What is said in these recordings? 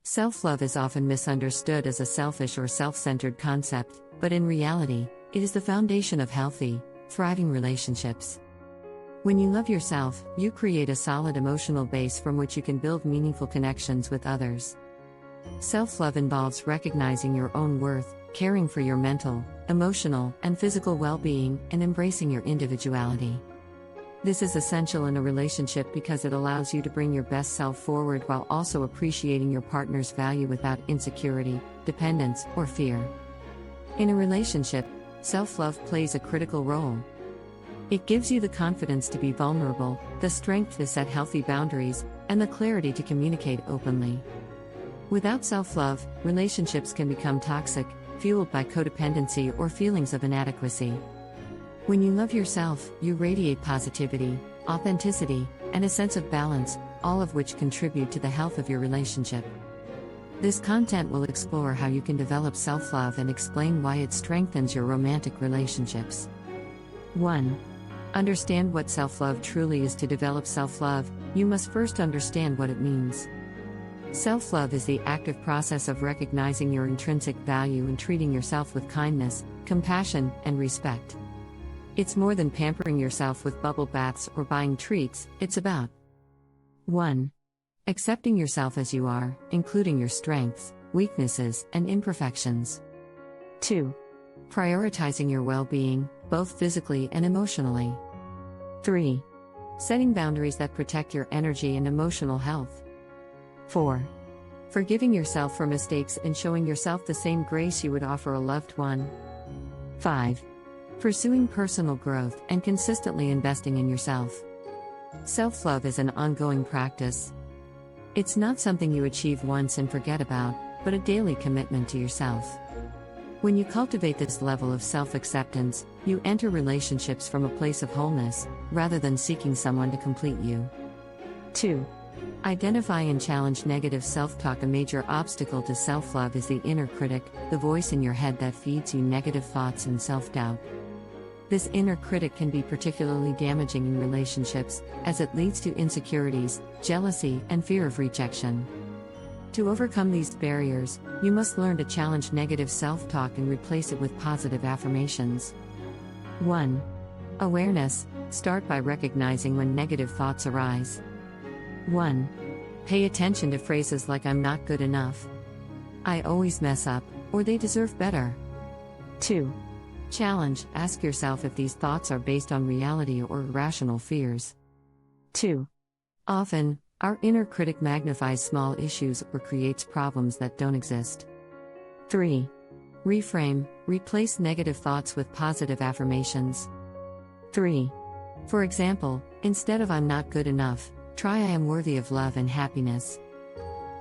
Self-love is often misunderstood as a selfish or self-centered concept, but in reality, it is the foundation of healthy, thriving relationships. When you love yourself, you create a solid emotional base from which you can build meaningful connections with others. Self-love involves recognizing your own worth, caring for your mental, emotional, and physical well-being, and embracing your individuality. This is essential in a relationship because it allows you to bring your best self forward while also appreciating your partner's value without insecurity, dependence, or fear. In a relationship, self-love plays a critical role. It gives you the confidence to be vulnerable, the strength to set healthy boundaries, and the clarity to communicate openly. Without self-love, relationships can become toxic, fueled by codependency or feelings of inadequacy. When you love yourself, you radiate positivity, authenticity, and a sense of balance, all of which contribute to the health of your relationship. This content will explore how you can develop self-love and explain why it strengthens your romantic relationships. 1. Understand what self-love truly is. To develop self-love, you must first understand what it means. Self-love is the active process of recognizing your intrinsic value and treating yourself with kindness, compassion, and respect. It's more than pampering yourself with bubble baths or buying treats, it's about 1. Accepting yourself as you are, including your strengths, weaknesses, and imperfections. 2. Prioritizing your well-being, both physically and emotionally. 3. Setting boundaries that protect your energy and emotional health. 4. Forgiving yourself for mistakes and showing yourself the same grace you would offer a loved one. 5. Pursuing personal growth and consistently investing in yourself. Self-love is an ongoing practice. It's not something you achieve once and forget about, but a daily commitment to yourself. When you cultivate this level of self-acceptance, you enter relationships from a place of wholeness, rather than seeking someone to complete you. 2. Identify and challenge negative self-talk. A major obstacle to self-love is the inner critic, the voice in your head that feeds you negative thoughts and self-doubt. This inner critic can be particularly damaging in relationships, as it leads to insecurities, jealousy, and fear of rejection. To overcome these barriers, you must learn to challenge negative self-talk and replace it with positive affirmations. 1. Awareness. Start by recognizing when negative thoughts arise. 1. Pay attention to phrases like "I'm not good enough," "I always mess up," or "they deserve better." 2. Challenge. Ask yourself if these thoughts are based on reality or irrational fears. 2. Often, our inner critic magnifies small issues or creates problems that don't exist. 3. Reframe. Replace negative thoughts with positive affirmations. 3. For example, instead of "I'm not good enough," try "I am worthy of love and happiness."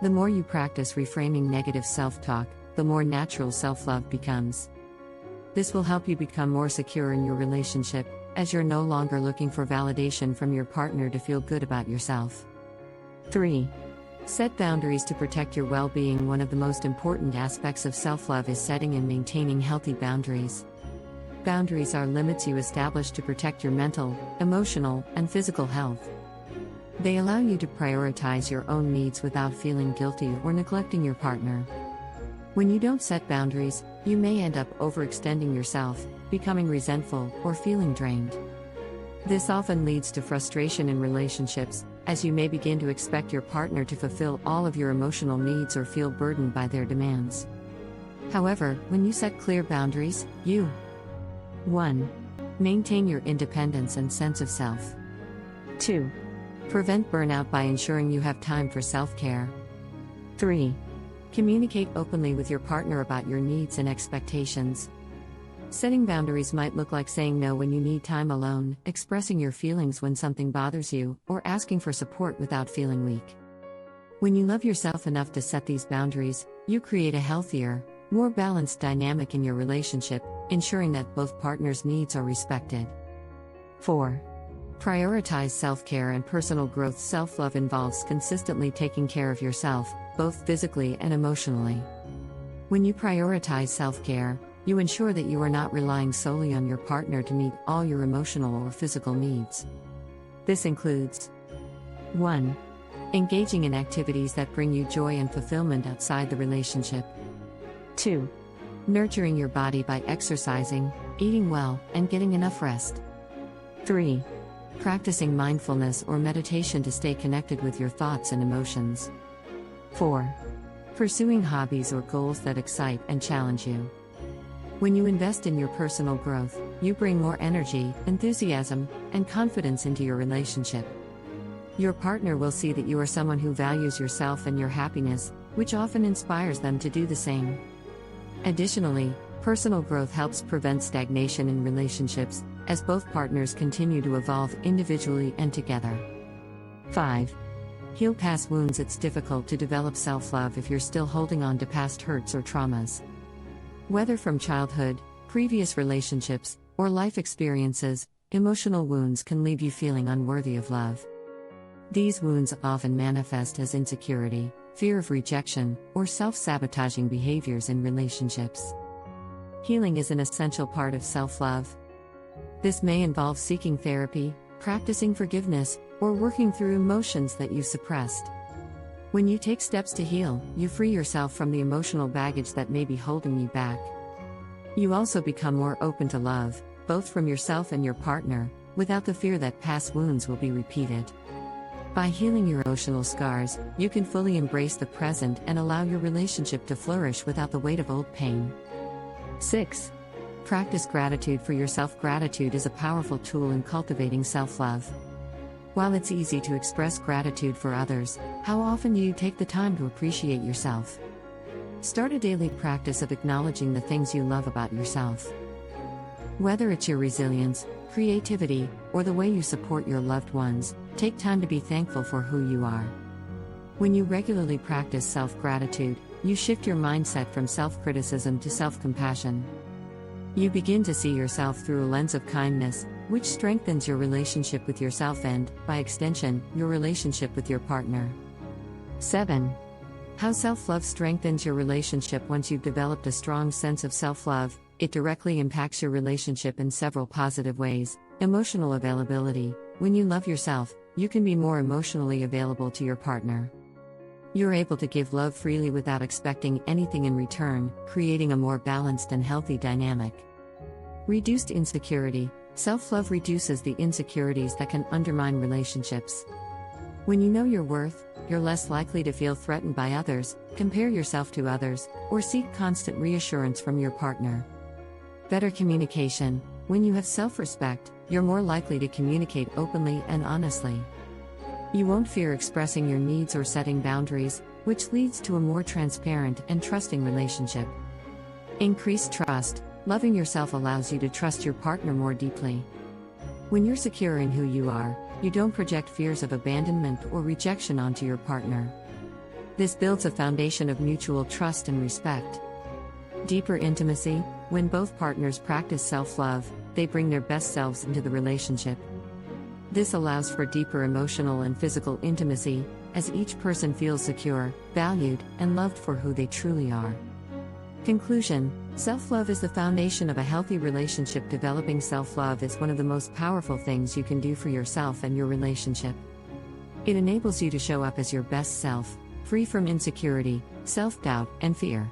The more you practice reframing negative self-talk, the more natural self-love becomes. This will help you become more secure in your relationship, as you're no longer looking for validation from your partner to feel good about yourself. 3. Set boundaries to protect your well-being. One of the most important aspects of self-love is setting and maintaining healthy boundaries. Boundaries are limits you establish to protect your mental, emotional, and physical health. They allow you to prioritize your own needs without feeling guilty or neglecting your partner. When you don't set boundaries, you may end up overextending yourself, becoming resentful, or feeling drained. This often leads to frustration in relationships, as you may begin to expect your partner to fulfill all of your emotional needs or feel burdened by their demands. However, when you set clear boundaries, you 1. Maintain your independence and sense of self. 2. Prevent burnout by ensuring you have time for self-care. 3. Communicate openly with your partner about your needs and expectations. Setting boundaries might look like saying no when you need time alone, expressing your feelings when something bothers you, or asking for support without feeling weak. When you love yourself enough to set these boundaries, you create a healthier, more balanced dynamic in your relationship, ensuring that both partners' needs are respected. 4. Prioritize self-care and personal growth. Self-love involves consistently taking care of yourself, both physically and emotionally. When you prioritize self-care, you ensure that you are not relying solely on your partner to meet all your emotional or physical needs. This includes 1. Engaging in activities that bring you joy and fulfillment outside the relationship. 2. Nurturing your body by exercising, eating well, and getting enough rest. 3. Practicing mindfulness or meditation to stay connected with your thoughts and emotions. 4. Pursuing hobbies or goals that excite and challenge you. When you invest in your personal growth, you bring more energy, enthusiasm, and confidence into your relationship. Your partner will see that you are someone who values yourself and your happiness, which often inspires them to do the same. Additionally, personal growth helps prevent stagnation in relationships, as both partners continue to evolve individually and together. 5. Heal past wounds. It's difficult to develop self-love if you're still holding on to past hurts or traumas. Whether from childhood, previous relationships, or life experiences, emotional wounds can leave you feeling unworthy of love. These wounds often manifest as insecurity, fear of rejection, or self-sabotaging behaviors in relationships. Healing is an essential part of self-love. This may involve seeking therapy, practicing forgiveness, or working through emotions that you suppressed. When you take steps to heal, you free yourself from the emotional baggage that may be holding you back. You also become more open to love, both from yourself and your partner, without the fear that past wounds will be repeated. By healing your emotional scars, you can fully embrace the present and allow your relationship to flourish without the weight of old pain. 6. Practice gratitude for yourself. Gratitude is a powerful tool in cultivating self-love. While it's easy to express gratitude for others, how often do you take the time to appreciate yourself? Start a daily practice of acknowledging the things you love about yourself. Whether it's your resilience, creativity, or the way you support your loved ones, take time to be thankful for who you are. When you regularly practice self-gratitude, you shift your mindset from self-criticism to self-compassion. You begin to see yourself through a lens of kindness, which strengthens your relationship with yourself and, by extension, your relationship with your partner. 7. How self-love strengthens your relationship. Once you've developed a strong sense of self-love, it directly impacts your relationship in several positive ways. Emotional availability. When you love yourself, you can be more emotionally available to your partner. You're able to give love freely without expecting anything in return, creating a more balanced and healthy dynamic. Reduced insecurity. Self-love reduces the insecurities that can undermine relationships. When you know your worth, you're less likely to feel threatened by others, compare yourself to others, or seek constant reassurance from your partner. Better communication. When you have self-respect, you're more likely to communicate openly and honestly. You won't fear expressing your needs or setting boundaries, which leads to a more transparent and trusting relationship. Increased trust. Loving yourself allows you to trust your partner more deeply. When you're secure in who you are, you don't project fears of abandonment or rejection onto your partner. This builds a foundation of mutual trust and respect. Deeper intimacy. When both partners practice self-love, they bring their best selves into the relationship. This allows for deeper emotional and physical intimacy, as each person feels secure, valued, and loved for who they truly are. Conclusion. Self-love is the foundation of a healthy relationship. Developing self-love is one of the most powerful things you can do for yourself and your relationship. It enables you to show up as your best self, free from insecurity, self-doubt, and fear.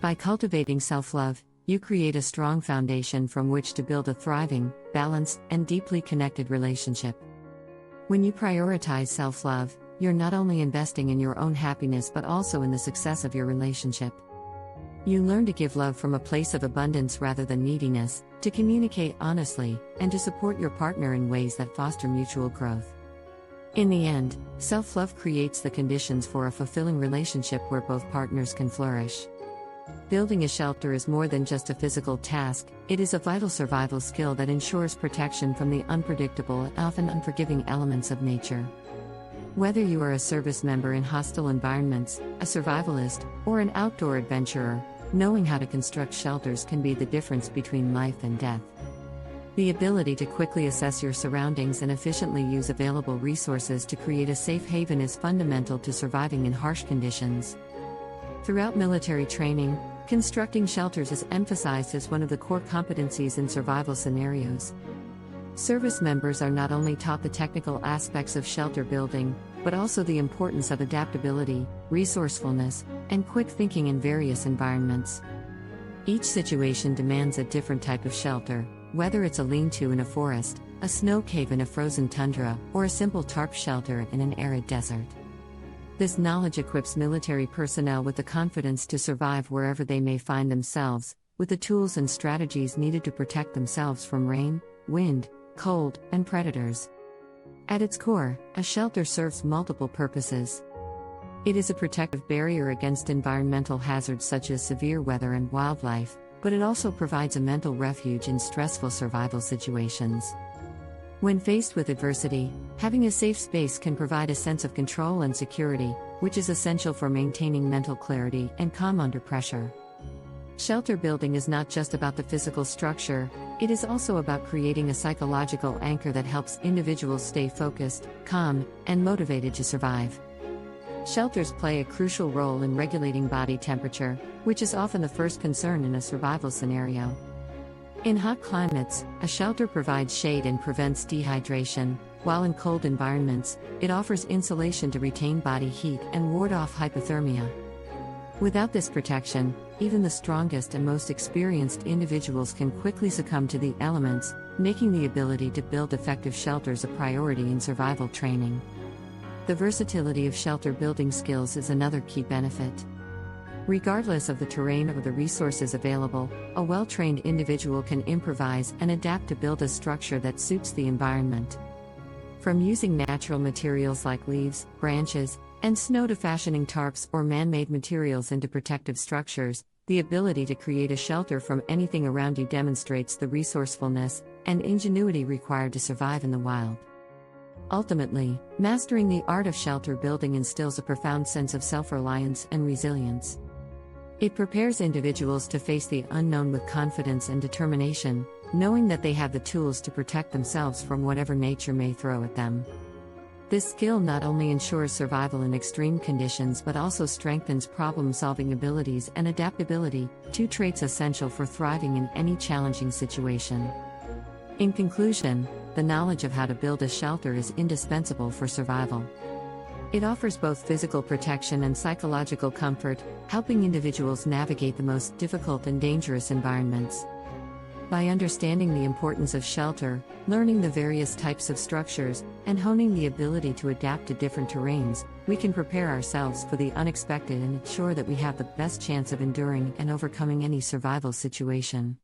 By cultivating self-love, you create a strong foundation from which to build a thriving, balanced, and deeply connected relationship. When you prioritize self-love, you're not only investing in your own happiness but also in the success of your relationship. You learn to give love from a place of abundance rather than neediness, to communicate honestly, and to support your partner in ways that foster mutual growth. In the end, self-love creates the conditions for a fulfilling relationship where both partners can flourish. Building a shelter is more than just a physical task, it is a vital survival skill that ensures protection from the unpredictable and often unforgiving elements of nature. Whether you are a service member in hostile environments, a survivalist, or an outdoor adventurer, knowing how to construct shelters can be the difference between life and death. The ability to quickly assess your surroundings and efficiently use available resources to create a safe haven is fundamental to surviving in harsh conditions. Throughout military training, constructing shelters is emphasized as one of the core competencies in survival scenarios. Service members are not only taught the technical aspects of shelter building, but also the importance of adaptability, resourcefulness, and quick thinking in various environments. Each situation demands a different type of shelter, whether it's a lean-to in a forest, a snow cave in a frozen tundra, or a simple tarp shelter in an arid desert. This knowledge equips military personnel with the confidence to survive wherever they may find themselves, with the tools and strategies needed to protect themselves from rain, wind, cold, and predators. At its core, a shelter serves multiple purposes. It is a protective barrier against environmental hazards such as severe weather and wildlife, but it also provides a mental refuge in stressful survival situations. When faced with adversity, having a safe space can provide a sense of control and security, which is essential for maintaining mental clarity and calm under pressure. Shelter building is not just about the physical structure, it is also about creating a psychological anchor that helps individuals stay focused, calm, and motivated to survive. Shelters play a crucial role in regulating body temperature, which is often the first concern in a survival scenario. In hot climates, a shelter provides shade and prevents dehydration, while in cold environments, it offers insulation to retain body heat and ward off hypothermia. Without this protection, even the strongest and most experienced individuals can quickly succumb to the elements, making the ability to build effective shelters a priority in survival training. The versatility of shelter building skills is another key benefit. Regardless of the terrain or the resources available, a well-trained individual can improvise and adapt to build a structure that suits the environment. From using natural materials like leaves, branches, and snow to fashioning tarps or man-made materials into protective structures, the ability to create a shelter from anything around you demonstrates the resourcefulness and ingenuity required to survive in the wild. Ultimately, mastering the art of shelter building instills a profound sense of self-reliance and resilience. It prepares individuals to face the unknown with confidence and determination, knowing that they have the tools to protect themselves from whatever nature may throw at them. This skill not only ensures survival in extreme conditions but also strengthens problem-solving abilities and adaptability, two traits essential for thriving in any challenging situation. In conclusion, the knowledge of how to build a shelter is indispensable for survival. It offers both physical protection and psychological comfort, helping individuals navigate the most difficult and dangerous environments. By understanding the importance of shelter, learning the various types of structures, and honing the ability to adapt to different terrains, we can prepare ourselves for the unexpected and ensure that we have the best chance of enduring and overcoming any survival situation.